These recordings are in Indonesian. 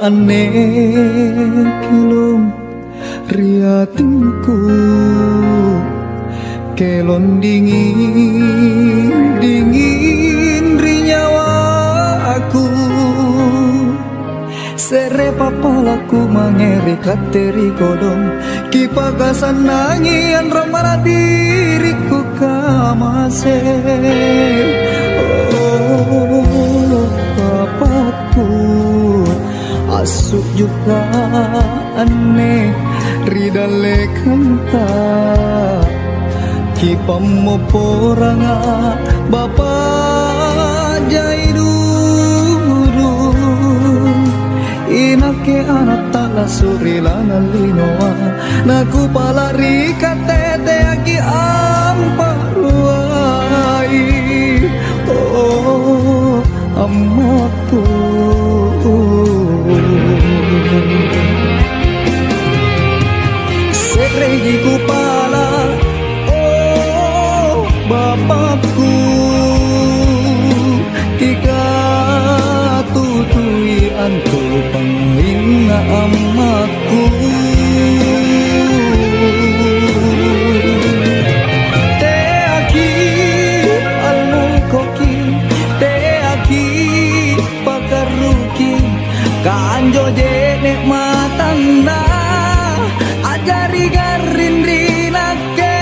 aneh kelong riatinku kelon dingin dingin rinyawa aku sere papalaku mangeri kateri kodong kipagasan nangian ramara diriku kamase oh papaku asuk juga aneh ridale kanta kipammo poranga bapak jai dulu inake anak tala surilana linoa naku palari katete aki amparuai oh amaku seregi kupala oh bapakku tika tutui antu panglima amaku teaki almu koki teaki pakaruki kanjo jene matanda ajari garindrinake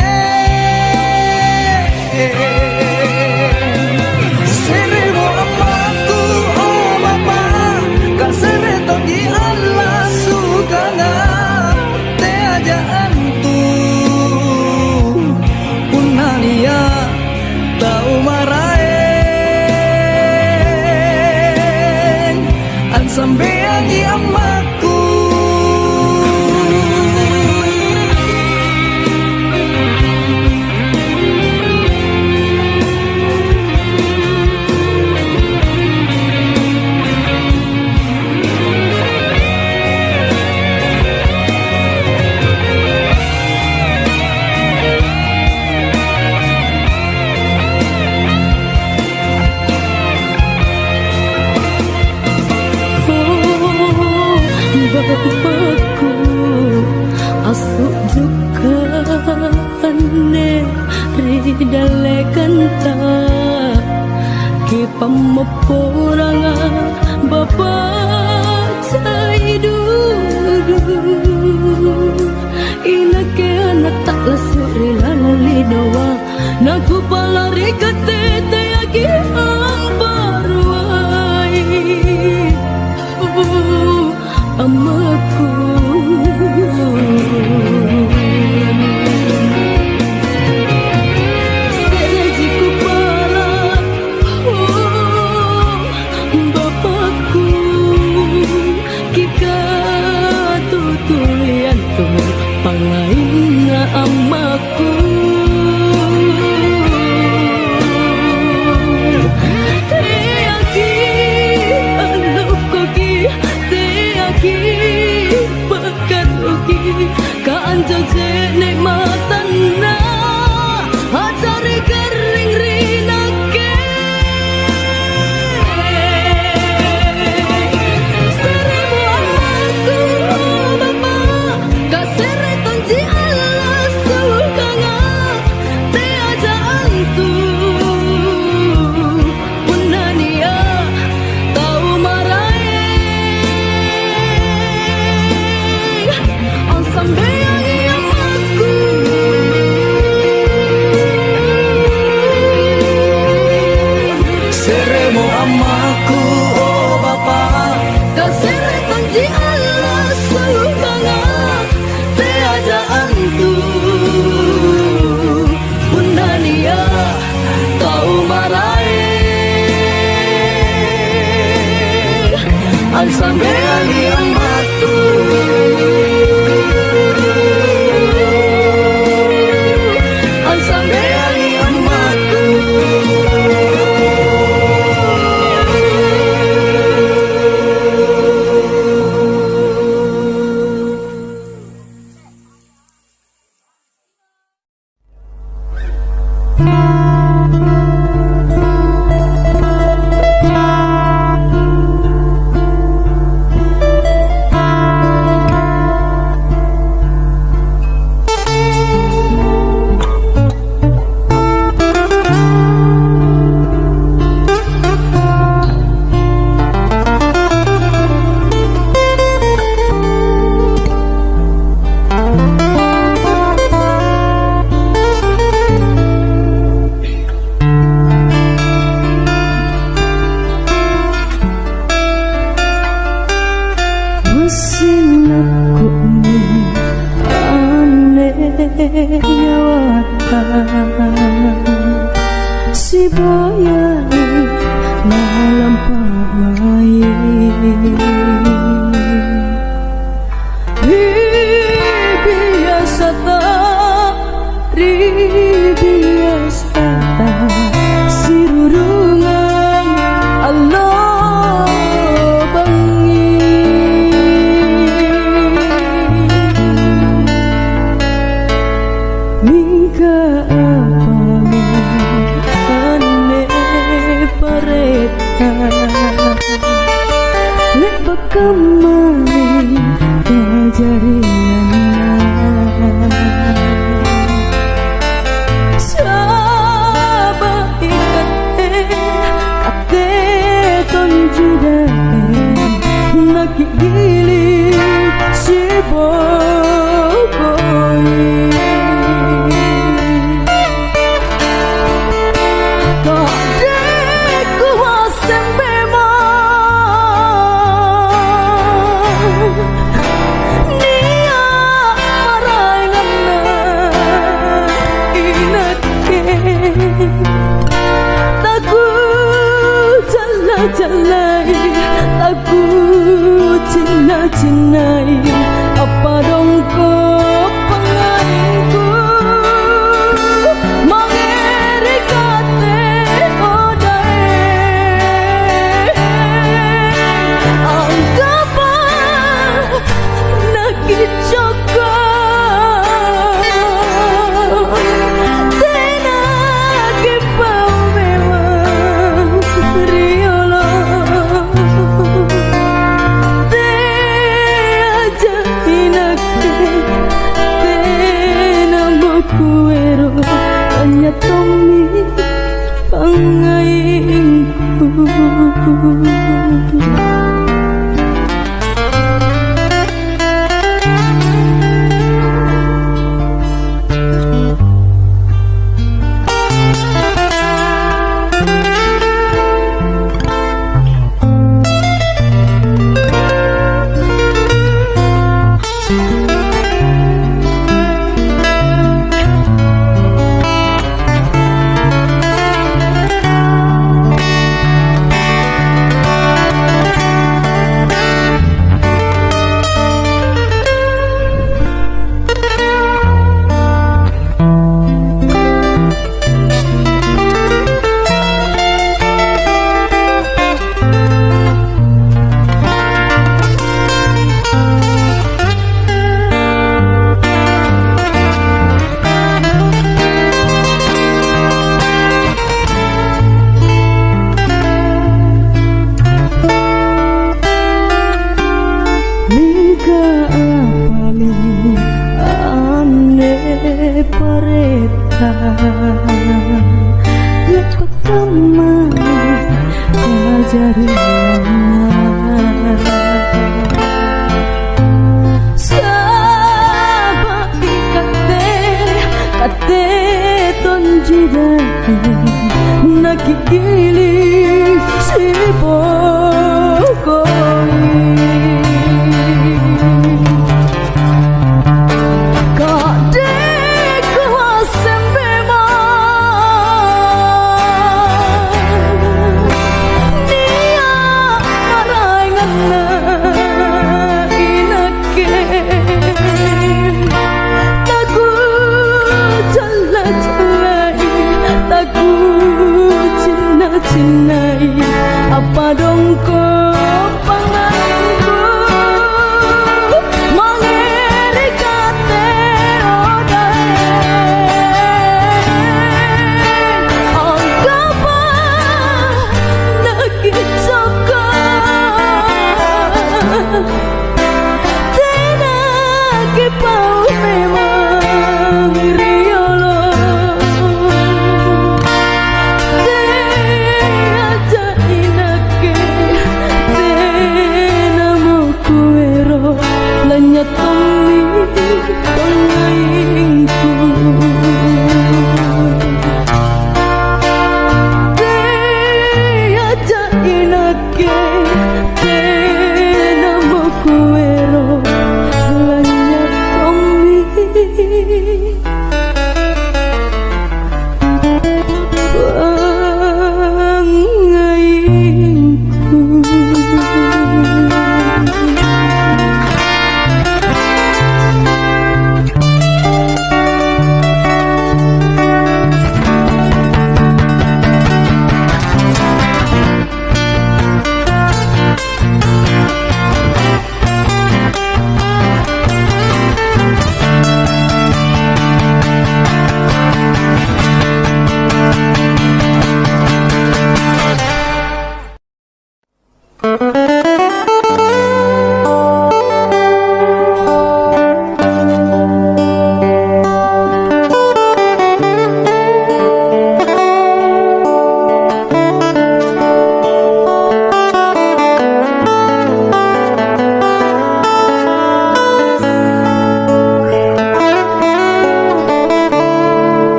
seremo amaku oh bapa kasere togi Allah sukana te aja antu punalia tau maraeng an sambeangi amaku bapakku asuk juga aneh ridale kanta kipammo poranga bapak cai dulu inake anak tak lasuri lalali doa naku palari katete aki amparwai amaku sereji kupala oh bapakku kika tutulian tu pangaina amaku kanjo jene matana ajari kering rinake seremu amaku bapa kasere tonji Allah sukanga te aja antu punania tau marai sampai seremo amaku oh bapa kasere tanji Allah sukanga te aja antu punania tau marai an sambeani amaku an sambeani amaku nyawata si boyani malam pamain biasa tak biasa sirurungan Allah bengi mingka apa ane pareta lek bekamari kajariana sahabat kate tonjidai nak gili si boy kadeku wasembe nia maraingana inake taku jala-jalai taku cinai apa dong kau pengaingku mangeri kate odae anggapan nakit joko tenagi pau memang riolo kuero hanya tomi pangaingku pareta lepak kamar kajariana sahabat kate tonjidai nakigili si bokoi cinai apa dong kau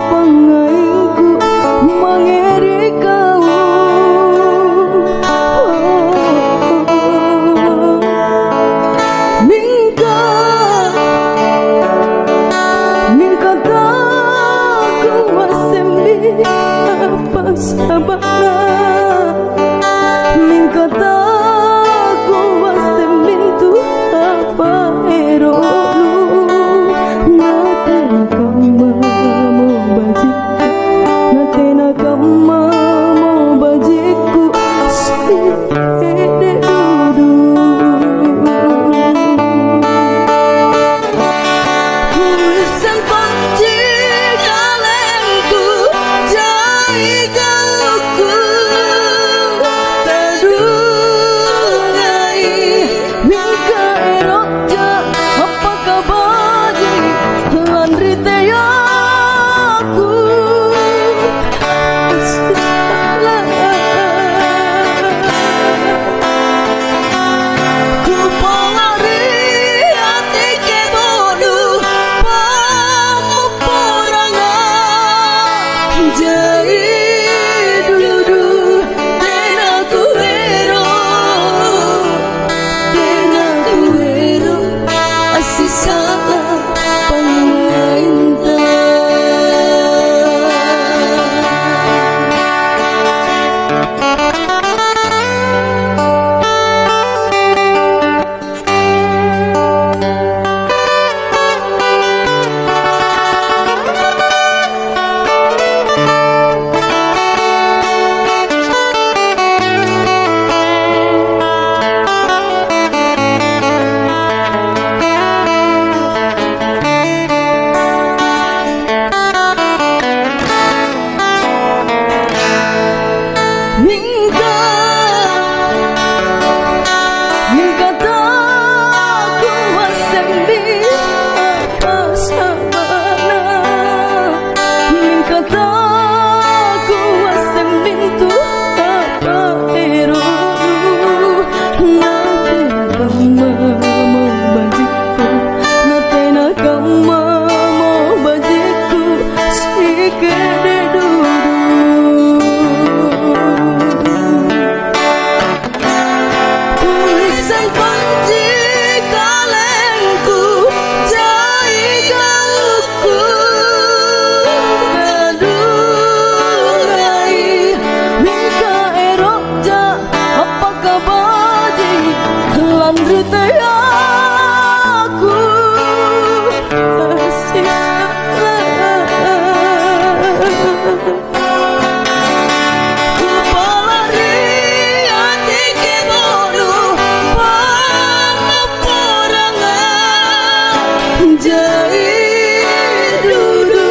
pengaingku mengiri kau. Mingka taku wasembi apa sabana. Mingka taku wasembintu apa erolu. Natena kama mo bajiku, natena kama mo bajiku, si ede dudu. Tulisan panci kalemku, jai galuku, terdungai mingka erokja apa kabaji landri teyaku. Ku palari hati kebonu pamupurangan jai dudu tena kuero asih salah penginta. Mingka taku wasembi apa sabana. Mingka taku wasembintu apa erolu. Natena kama mo bajiku, natena kama mo bajiku, si kede dudu. Tulisan panci kalengku, jai galuku, terdungai mingka erokja apa kabaji landri teyaku. Asih ku palari hati kebonu pamupurangan jai dudu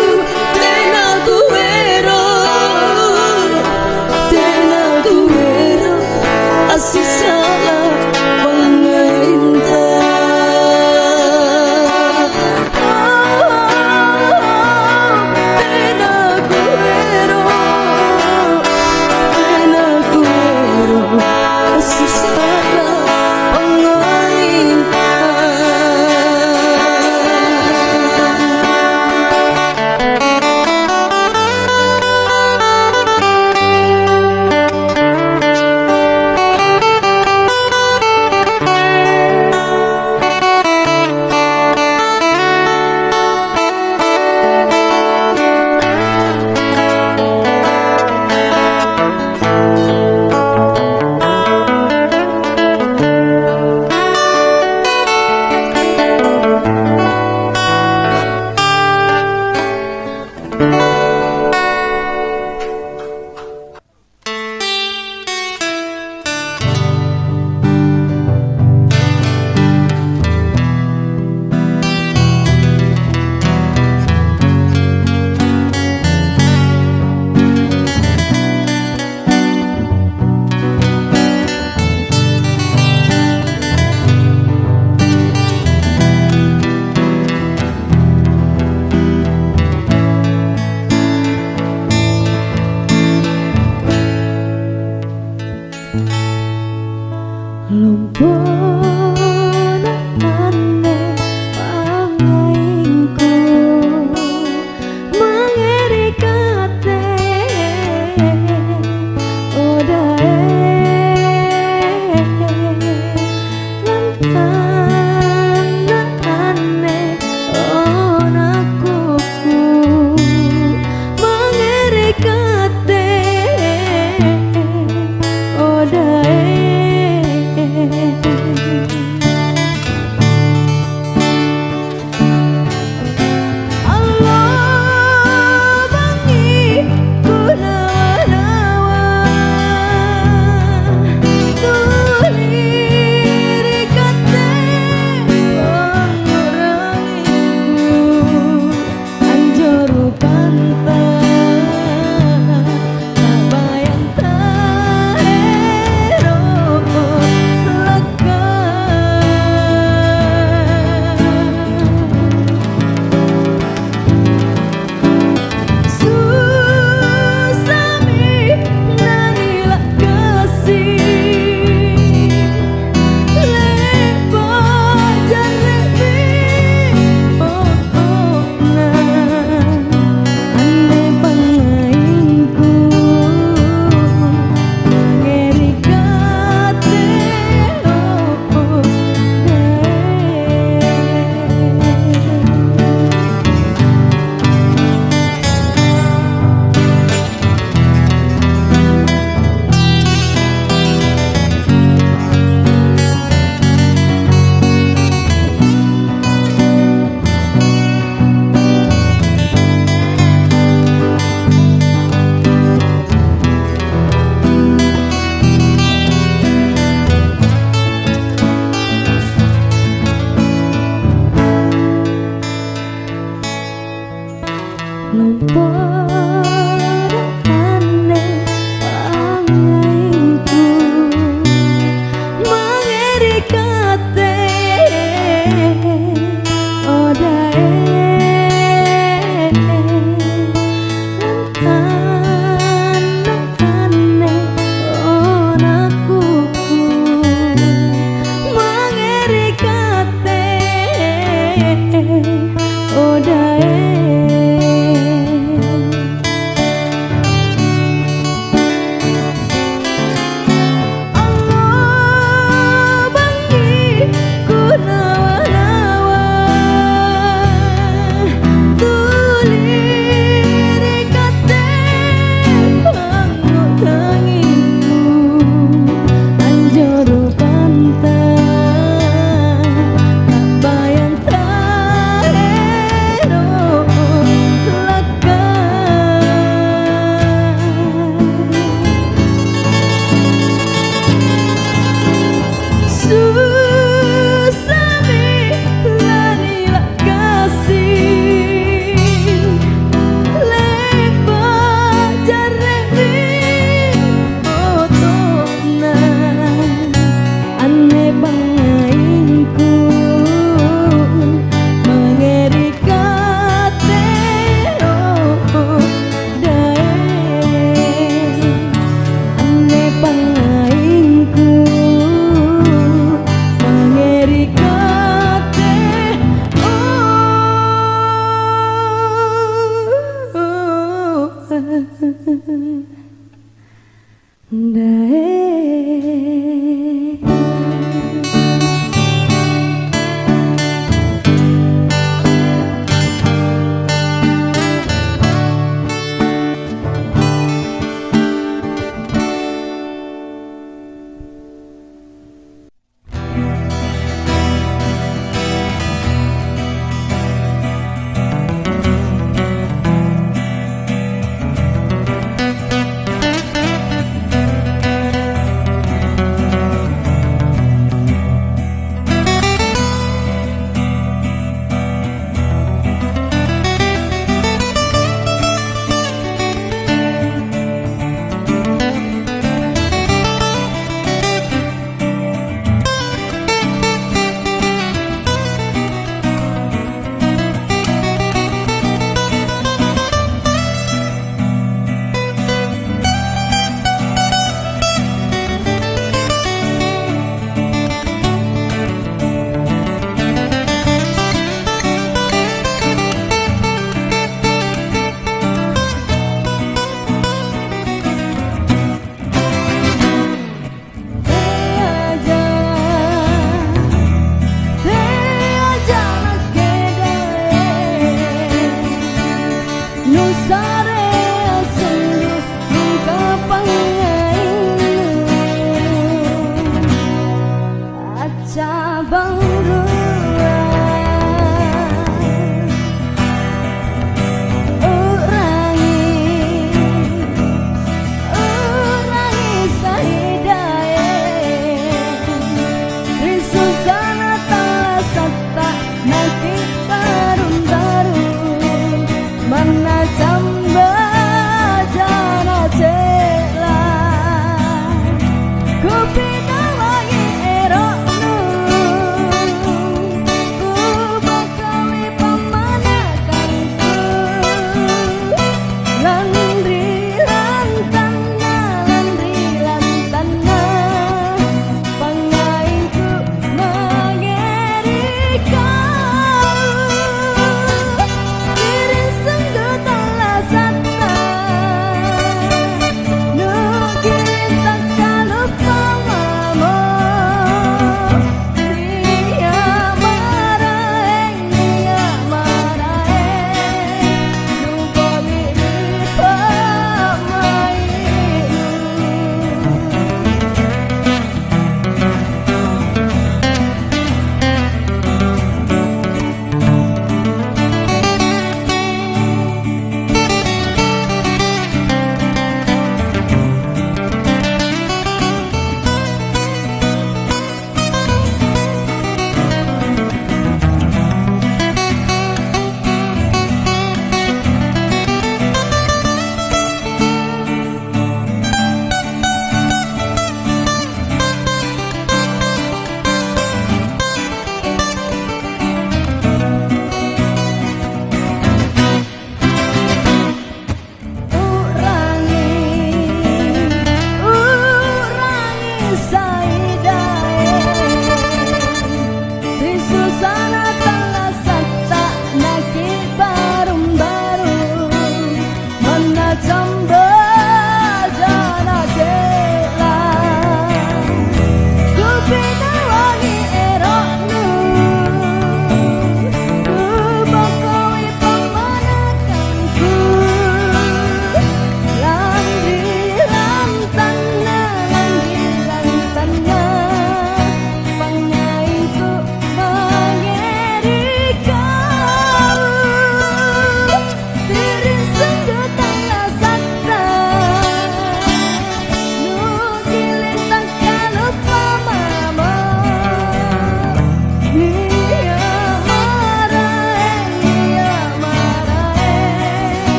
tena kuero asih salah penginta. Tena kuero ane pangaingku mengerikate odae ane onaku mengerikate odae Mana jamba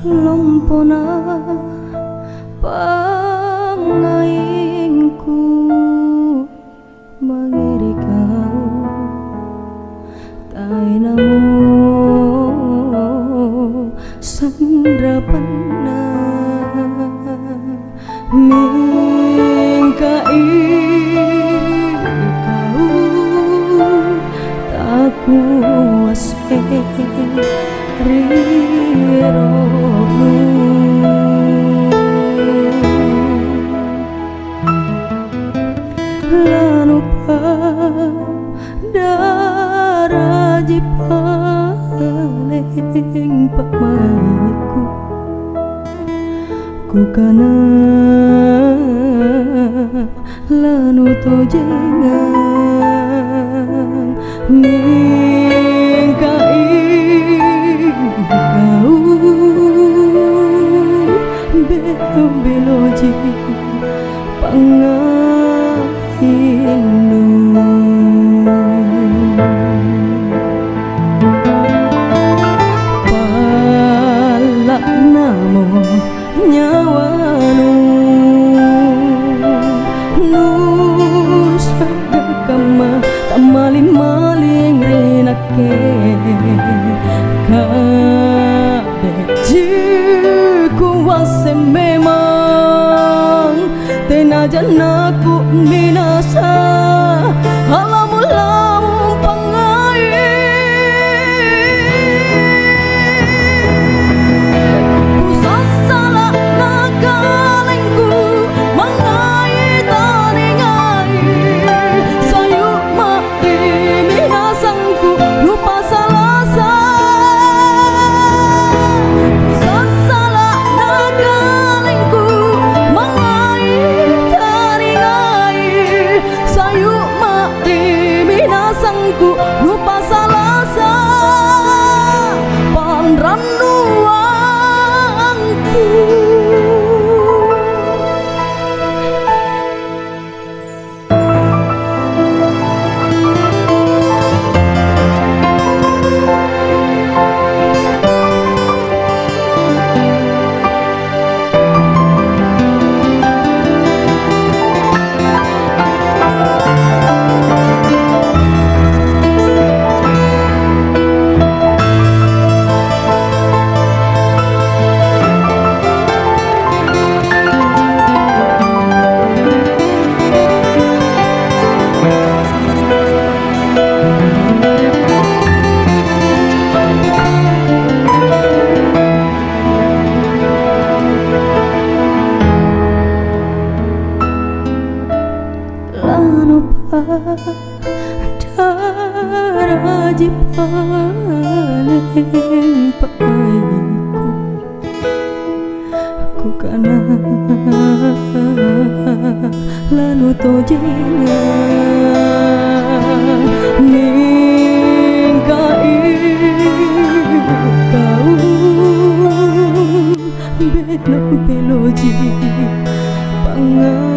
Lompona pangaingku mangiri kau tainamu sandrapana mingkai kau tak kuasa rironu lanu daraji paling pamaitku ku kana lanu tojengan ningkai kau beloji pangahindu palak namo nyawanu nusagakama tamaling-maling rinake kabejiku wase memang tenajan aku minasa alamu-lamu pangai pusat salah nakalengku mangai taningai sayu mati minasangku lupa salasa pusat salah nakalengku mangai daraji paling paiku ku kana lanu tojinga ningkai kau belo-beloji pangainu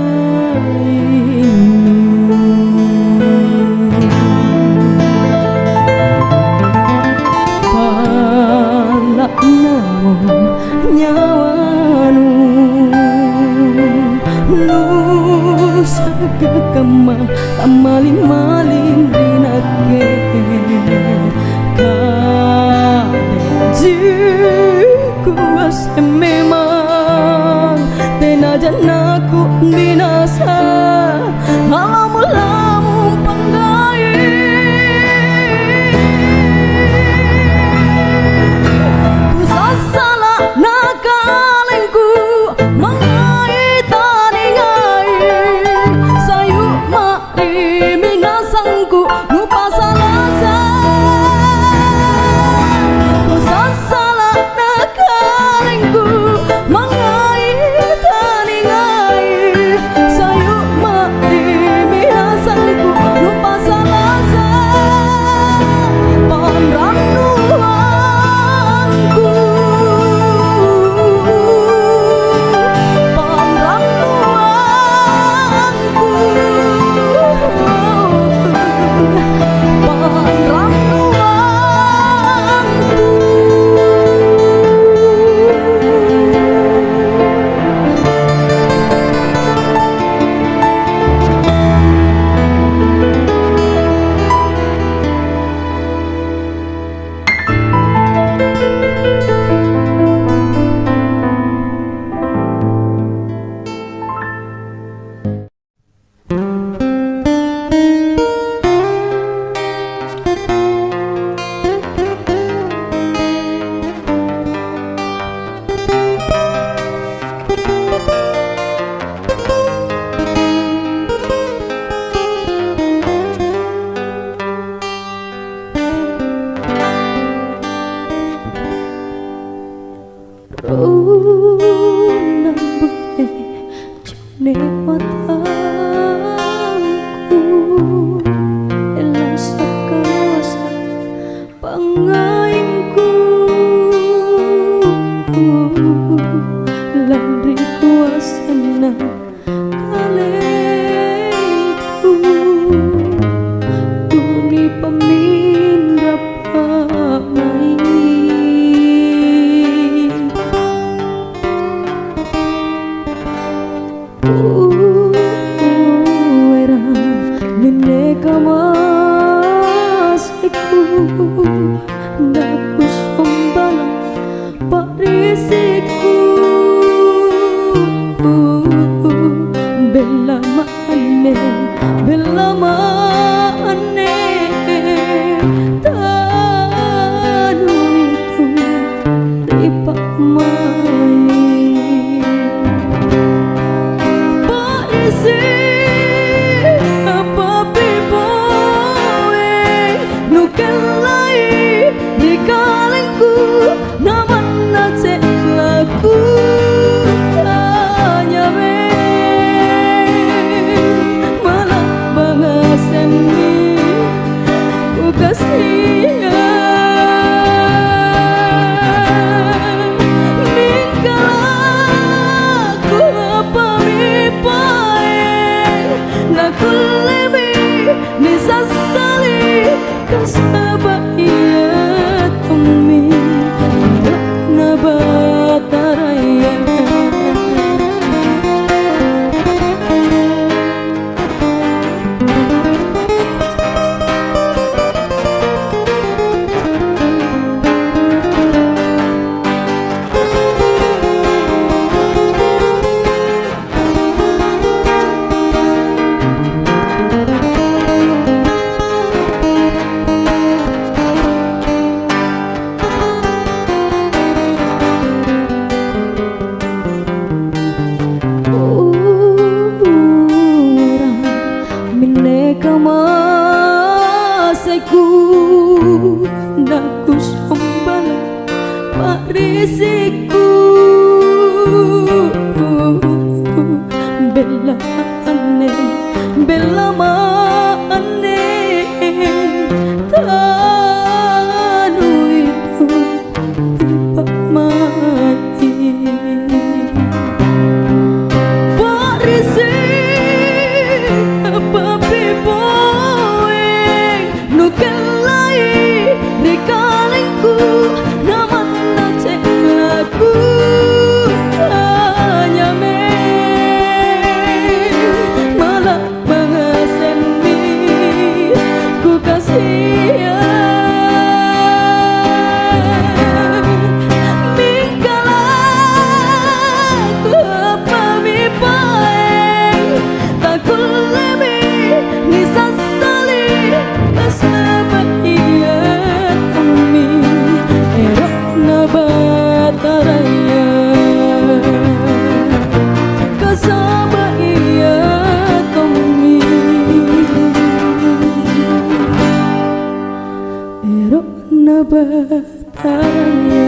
palak namo nyawanu nu sagakama amaling-maling rinake kadeji kuasa memang tenajan aku binasa alamu-lamu panggai ku sasala nakalengku mangai taningai sayu mari minasangku lupa salasa ku sasala nakalengku mangai taningai sayu mari minasangku lupa salasa panranuanku isiku bella ane bella maane tanu itu mati parisi papi boe nukelai dikalengku naman na celaku hanya malah mengaseni ku kasihan minggalah ku pami paeng takul lebih ni sasali kasabah iya kami erok nabataraya kasabah iya kami erok nabataraya.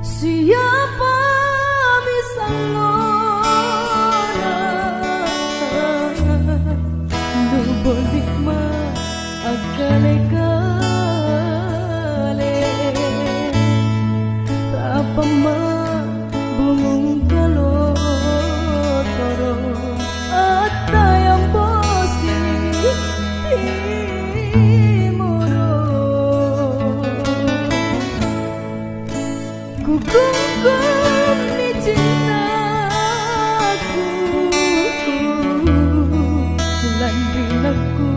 Siapa bisa ngolak Dubolik ma akale-kale Tapa ma bungong kalotoro At tayang bosi timuro Kugum ni cintaku lan rinakku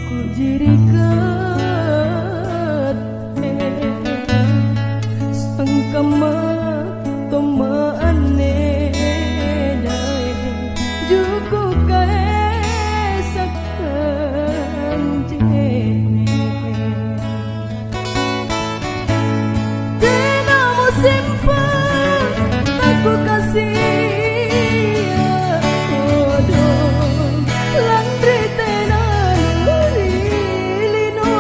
ku jirikat sangkama toma ane dai juku kae sakkan jene simpan aku kasih kodong landri tenan lino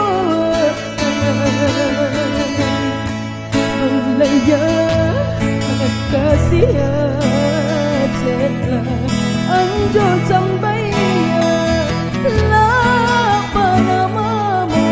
belanja kasih ceta anjo sampai lapa namamu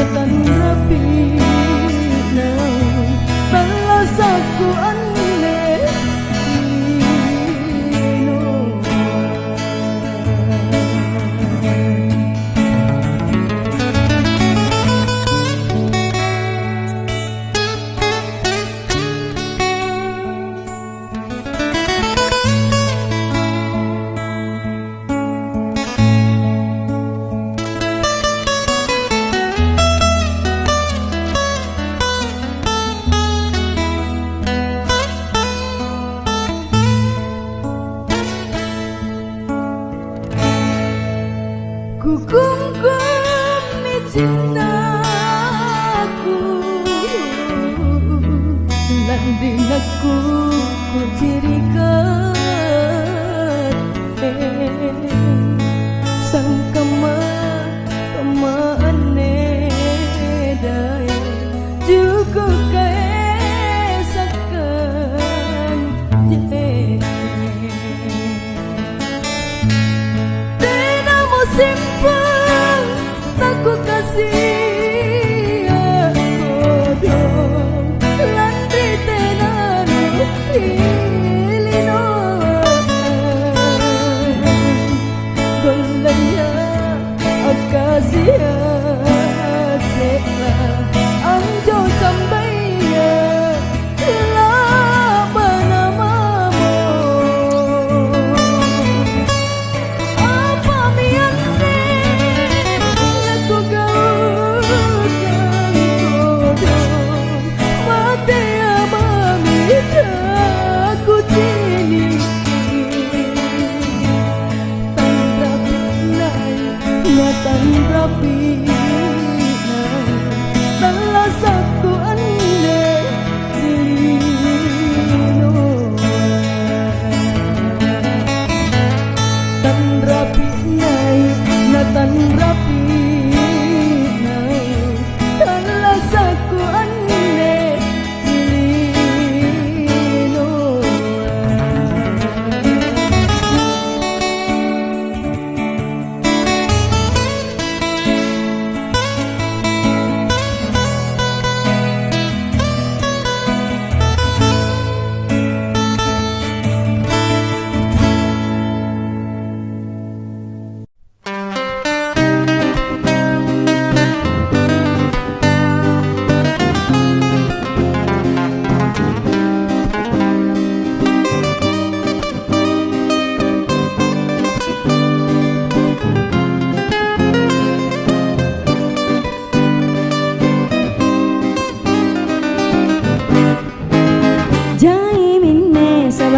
Tan rapi na, talas aku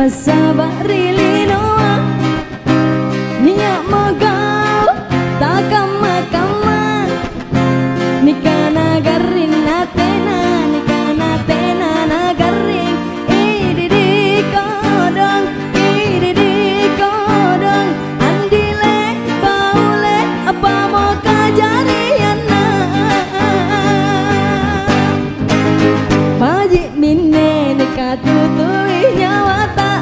pasabari linoa niya magaw takama-kama nikana garin natena nikana tena nagaring ididi kodong andile baule apa mau kajariana paji minne nikatutui nyawata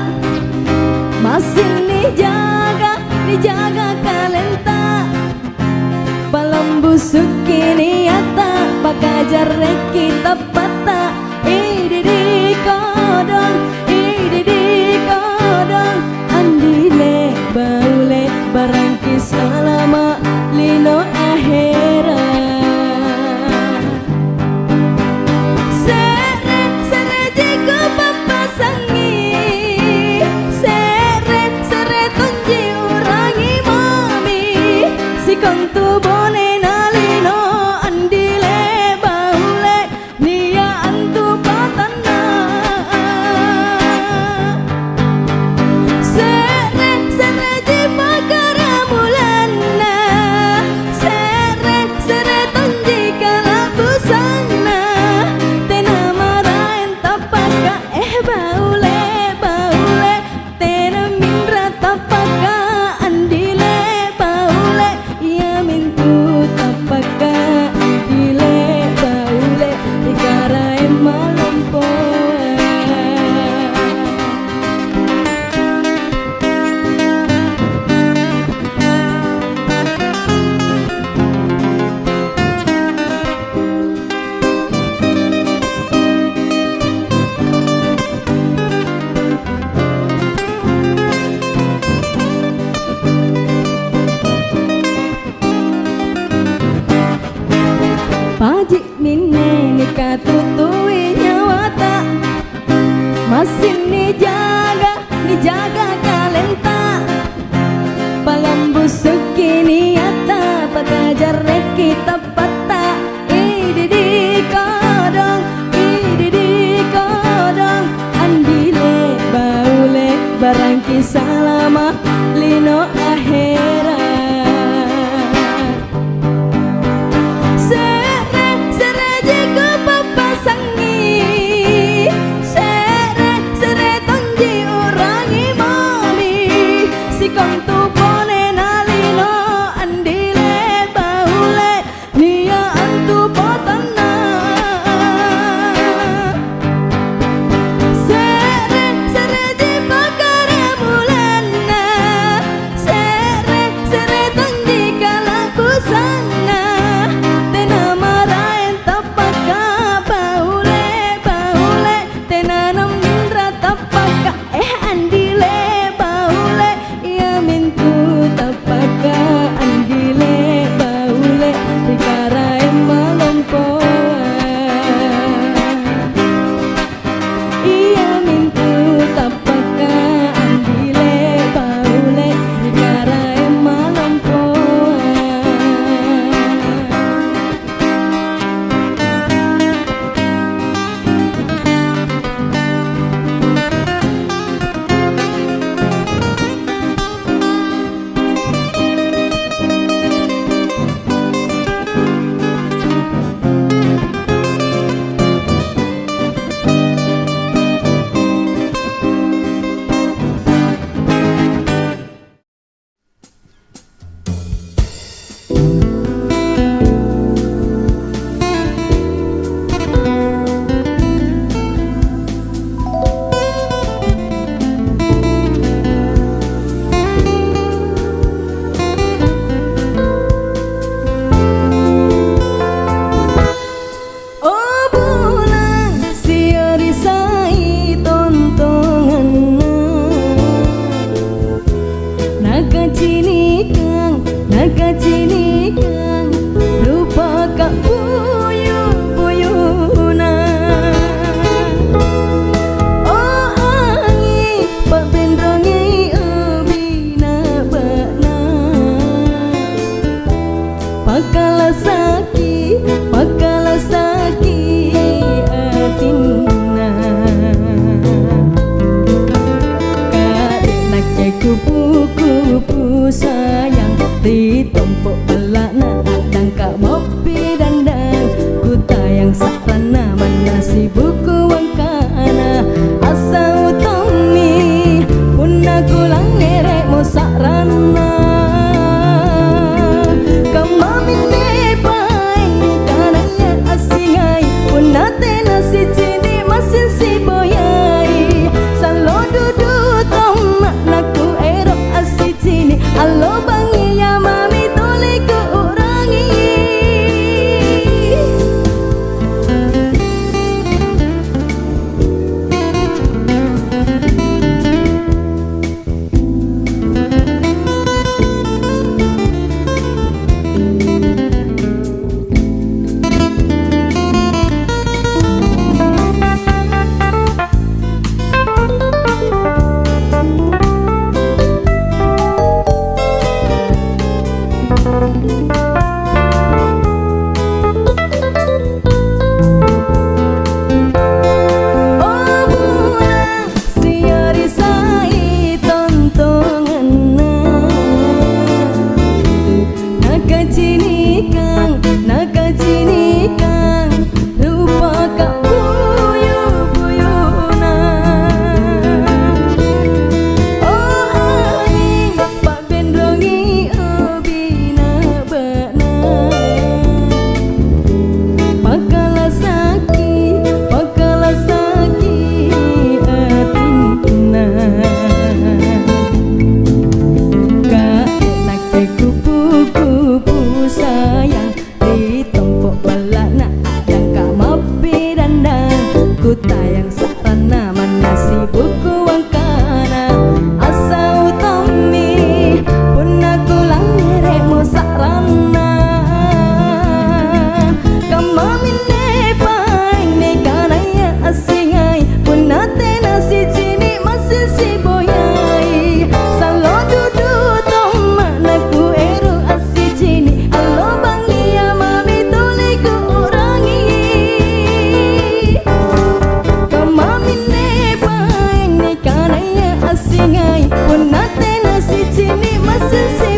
sisi